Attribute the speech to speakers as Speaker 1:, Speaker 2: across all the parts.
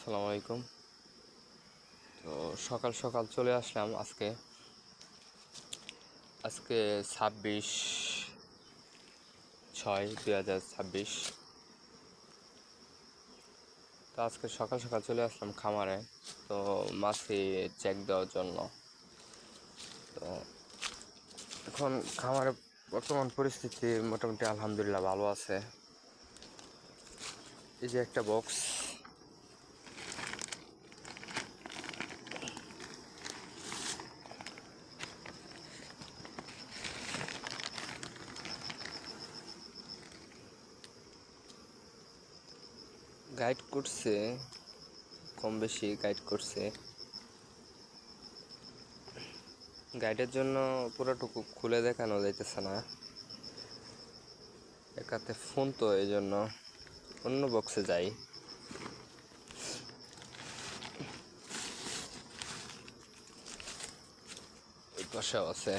Speaker 1: আসসালামু আলাইকুম। তো সকাল সকাল চলে আসলাম আজকে আজকে 26/6/2026। তো আজকে সকাল সকাল চলে আসলাম খামারে। তো মাছি চেক দেওয়ার জন্য। তো এখন খামারে বর্তমান পরিস্থিতি মোটামুটি আলহামদুলিল্লাহ ভালো আছে। এই যে একটা বক্স, গাইড করছে, কম বেশি গাইড করছে। গাইডের জন্য পুরোটুকু খুলে দেখানো যাইতেছে না, একাতে ফোন, তো এই জন্য অন্য বক্সে যাই। এই পাশেও আছে।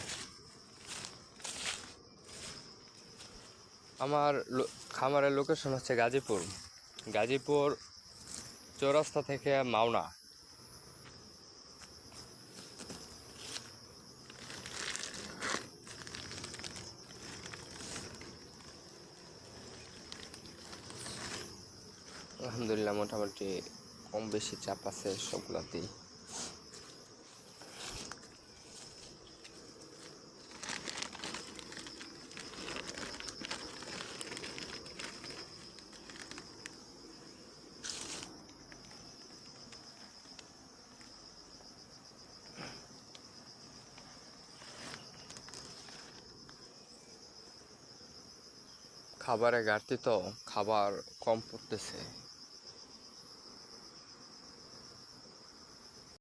Speaker 1: আমার খামারের লোকেশন হচ্ছে গাজীপুর। গাজীপুর চৌরাস্তা থেকে মাওনা। আলহামদুলিল্লাহ মোটামুটি কম বেশি চাপ আছে সবগুলাতেই। খাবারে ঘাটতি, তো খাবার কম পড়তেছে।